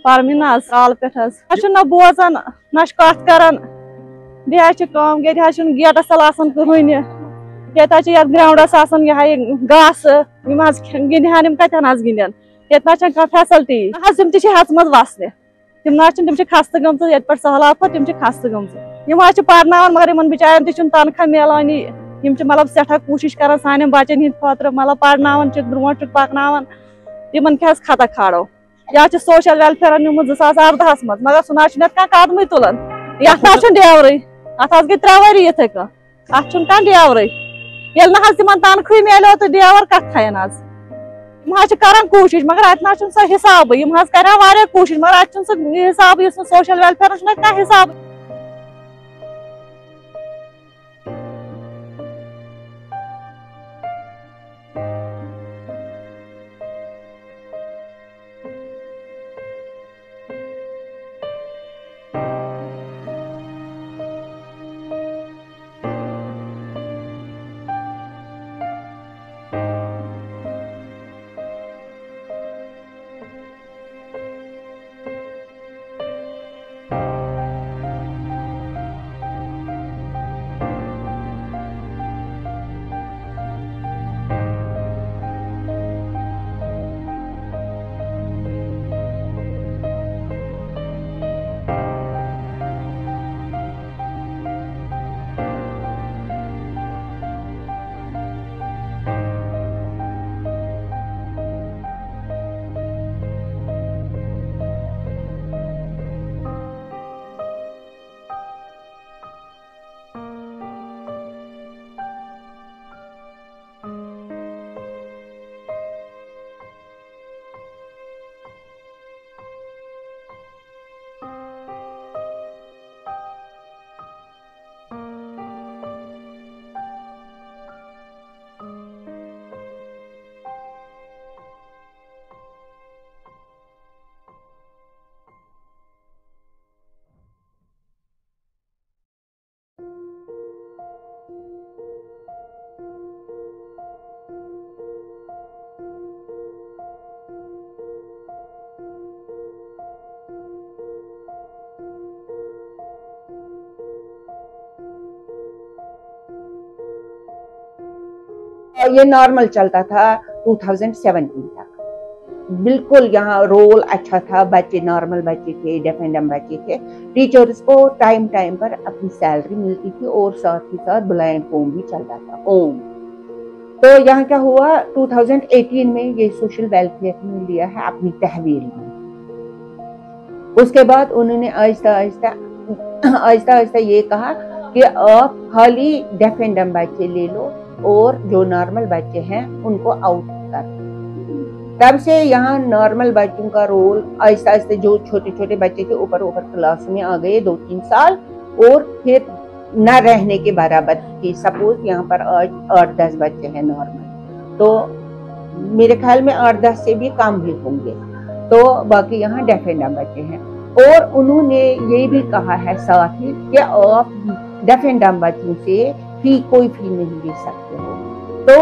परमीन साल पे ना बोजान ना कत करान बेचन गेटस तल कहन ये ग्राउंडस घास गिंदन कतन गिंदन ये ना फैसलटी तम हच मज वसने तम खस्त गम ये पे सहलाब तम खस्त गम पर्न मगर इन बिचार तनख्वाह मिलानी मतलब सठा कोशिश कर सान बचन हंद खुद मतलब पर्न ब्रो पकन तम क्या खता खाड़ो या सोशल वेलफेयर नुमुत 2018 मज मगर सह ना कदम तुलान ये डेवर अत गई 3 वरी इथे कह डेवर ये ना तम तनख्वाह मिलो तो डेवर कत थन कर कोशिश मगर अत ना सह हिसाब कर कोशिश मगर अत हिसाब सोशल वेलफेयर क्या हिसाब। ये नॉर्मल चलता था 2017 तक। बिल्कुल यहाँ रोल अच्छा था, बच्चे नॉर्मल बच्चे थे, डेफ एंड डम्ब बच्चे थे। टीचर्स को टाइम टाइम पर अपनी सैलरी मिलती थी और साथ ही साथ ब्लाइंड होम भी चलता था, होम। तो यहाँ क्या हुआ, 2018 में ये सोशल वेलफेयर ने लिया है अपनी तहवील में। उसके बाद उन्होंने आहिस्ता आहिस्ता ये कहा कि आप खाली डेफ एंड डम्ब बच्चे ले लो और जो नॉर्मल बच्चे हैं उनको आउट कर। तब से यहाँ नॉर्मल बच्चों का रोल आहिस्ता आहिस्ता, जो छोटे छोटे बच्चे थे ऊपर क्लास में आ गए 2-3 साल, और फिर न रहने के बराबर की। सपोज यहाँ पर 8-10 बच्चे हैं नॉर्मल, तो मेरे ख्याल में 8-10 से भी कम भी होंगे, तो बाकी यहाँ डेफ एंड डम्ब बच्चे हैं। और उन्होंने ये भी कहा है साथ ही कि आप डेफ एंड डम्ब बच्चों से कोई फी नहीं ले सकते हो। तो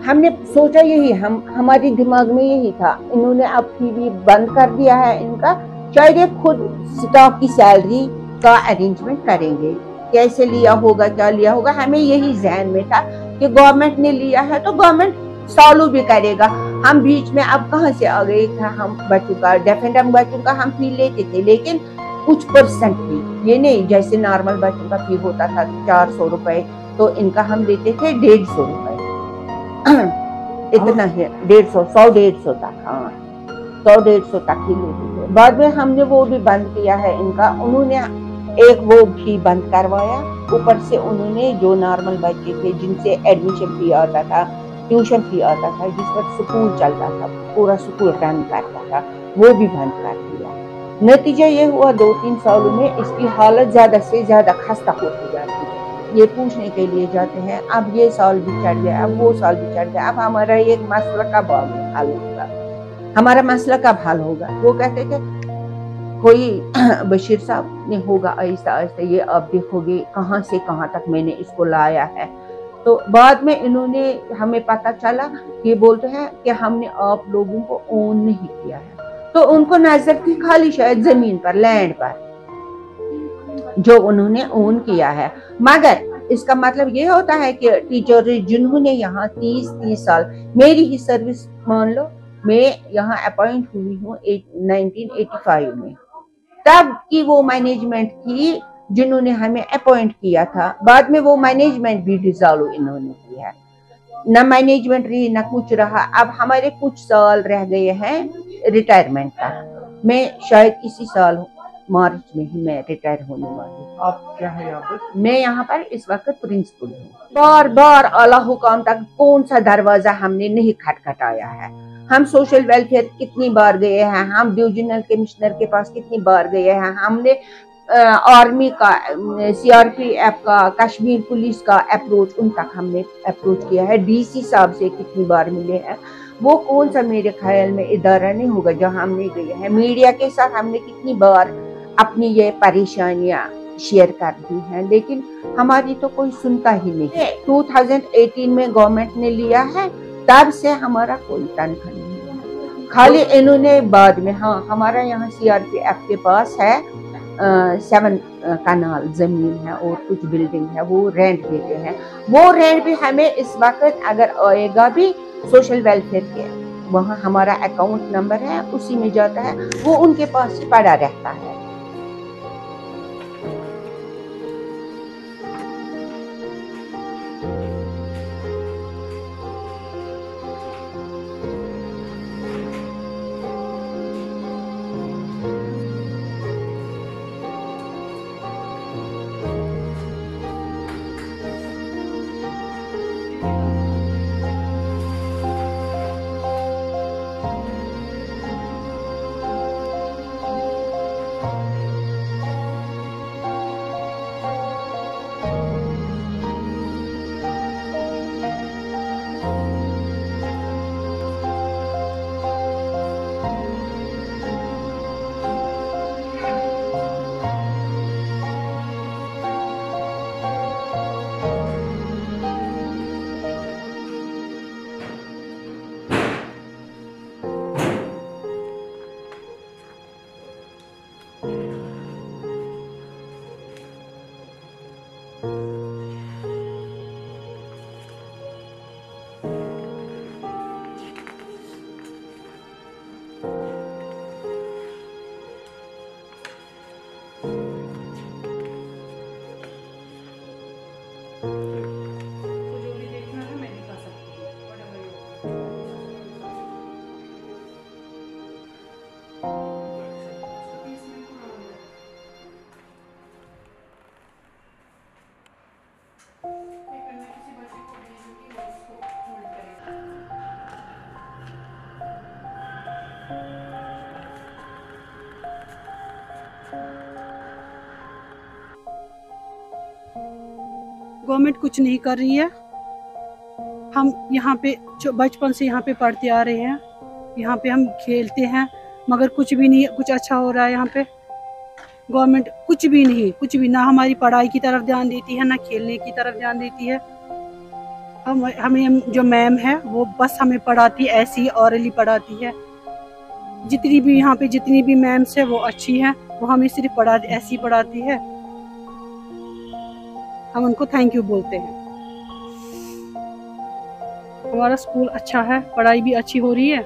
हमने सोचा यही, हमारे दिमाग में यही था। इन्होंने अब फी भी बंद कर दिया है इनका, शायद ये खुद स्टाफ की सैलरी का अरेंजमेंट करेंगे। कैसे लिया होगा, क्या लिया होगा, हमें यही जहन में था कि गवर्नमेंट ने लिया है तो गवर्नमेंट सॉल्व भी करेगा। हम बीच में अब कहाँ से आ गए था, हम बच्चों का डेफ एंड डम्ब बच्चों का हम फी लेते थे, लेकिन कुछ परसेंट फी, ये नहीं जैसे नॉर्मल बच्चों का फी होता था 400 रुपए, तो इनका हम लेते थे 150 रुपए। इतना है, 150 तक, हाँ 100-150 तक ही लेते थे। बाद में हमने वो भी बंद किया है इनका। उन्होंने एक वो भी बंद करवाया, ऊपर से उन्होंने जो नॉर्मल बच्चे थे जिनसे एडमिशन फी आता था, ट्यूशन फी आता था, जिस पर स्कूल चलता था, पूरा स्कूल रन करता था, वो भी बंद कर दिया। नतीजा ये हुआ 2-3 सालों में इसकी हालत ज्यादा से ज्यादा खस्ता होती जाती है। ये पूछने के लिए जाते हैं, अब ये साल भी चढ़ गया, अब वो साल भी चढ़ गया, अब हमारा एक मसला कब हल होगा, हमारा मसला कब हल होगा। वो कहते थे कोई बशीर साहब ने होगा, आहिस्ता आहिस्ता ये आप देखोगे कहाँ से कहाँ तक मैंने इसको लाया है। तो बाद में इन्होंने, हमें पता चला, ये बोलते हैं कि हमने आप लोगों को ओन नहीं किया है, तो उनको नजर थी खाली शायद जमीन पर, लैंड पर जो उन्होंने ओन किया है। मगर इसका मतलब ये होता है कि टीचर जिन्होंने यहाँ 30 साल, मेरी ही सर्विस मान लो, मैं यहाँ अपॉइंट हुई हूँ 1985 में, तब की वो मैनेजमेंट थी जिन्होंने हमें अपॉइंट किया था। बाद में वो मैनेजमेंट भी डिसॉल्व इन्होंने की है, न मैनेजमेंट रही न कुछ रहा। अब हमारे कुछ साल रह गए हैं रिटायरमेंट का। मैं शायद इसी साल मार्च में ही मैं रिटायर होने वाली। आप क्या है यहाँ पर? मैं यहाँ पर इस वक्त प्रिंसिपल हूँ। बार बार आला हुकाम तक कौन सा दरवाजा हमने नहीं खटखटाया है। हम सोशल वेलफेयर कितनी बार गए हैं, हम डिविजनल कमिश्नर के पास कितनी बार गए हैं, हमने आर्मी का, CRPF का, कश्मीर पुलिस का अप्रोच, उन तक हमने अप्रोच किया है। DC साहब से कितनी बार मिले हैं। वो कौन सा मेरे ख्याल में इदारा नहीं होगा जहां हमने गए हैं। मीडिया के साथ हमने कितनी बार अपनी ये परेशानियां शेयर कर दी हैं, लेकिन हमारी तो कोई सुनता ही नहीं। 2018 में गवर्नमेंट ने लिया है, तब से हमारा कोई तनख्वाह नहीं है। खाली इन्होंने बाद में, हाँ हमारा यहाँ CRPF के पास है 7 कनाल जमीन है और कुछ बिल्डिंग है, वो रेंट देते हैं। वो रेंट भी हमें इस वक्त अगर आएगा भी सोशल वेलफेयर के, वहाँ हमारा अकाउंट नंबर है, उसी में जाता है, वो उनके पास ही पड़ा रहता है। गवर्नमेंट कुछ नहीं कर रही है। हम यहाँ पे बचपन से यहाँ पे पढ़ते आ रहे हैं, यहाँ पे हम खेलते हैं, मगर कुछ भी नहीं, कुछ अच्छा हो रहा है यहाँ पे। गवर्नमेंट कुछ भी नहीं, कुछ भी ना हमारी पढ़ाई की तरफ ध्यान देती है, ना खेलने की तरफ ध्यान देती है। हमें जो मैम है वो बस हमें पढ़ाती, ऐसी ऑरली पढ़ाती है। जितनी भी यहाँ पे जितनी भी मैम्स है वो अच्छी है, वो हमें सिर्फ ऐसी पढ़ाती है। हम उनको थैंक यू बोलते हैं। हमारा स्कूल अच्छा है, पढ़ाई भी अच्छी हो रही है,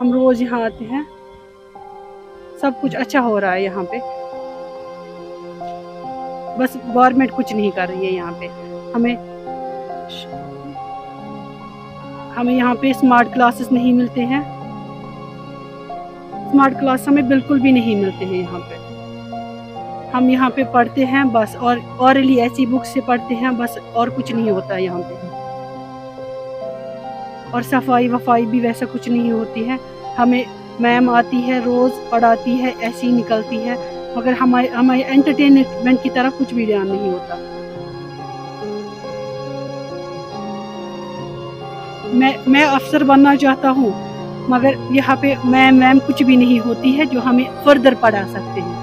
हम रोज यहाँ आते हैं, सब कुछ अच्छा हो रहा है यहाँ पे। बस गवर्नमेंट कुछ नहीं कर रही है यहाँ पे। हमें यहाँ पे स्मार्ट क्लासेस नहीं मिलते हैं, स्मार्ट क्लास हमें बिल्कुल भी नहीं मिलते हैं यहाँ पे। हम यहाँ पे पढ़ते हैं बस, और ऑरली ऐसी बुक से पढ़ते हैं बस, और कुछ नहीं होता है यहाँ पे। और सफाई वफाई भी वैसा कुछ नहीं होती है। हमें मैम आती है, रोज पढ़ाती है, ऐसी ही निकलती है, मगर हमारे एंटरटेनमेंट की तरफ कुछ भी ध्यान नहीं होता। मैं अफसर बनना चाहता हूँ, मगर यहाँ पे मैम कुछ भी नहीं होती है जो हमें फर्दर पढ़ा सकते हैं।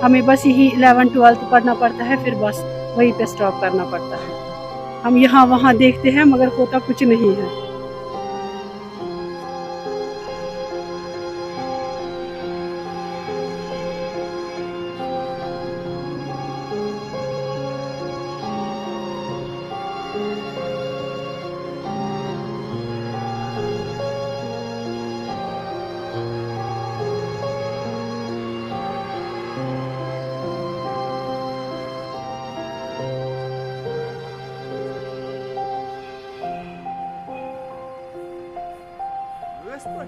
हमें बस यही 11-12 पढ़ना पड़ता है, फिर बस वहीं पे स्टॉप करना पड़ता है। हम यहाँ वहाँ देखते हैं मगर होता कुछ नहीं है। Gayet var.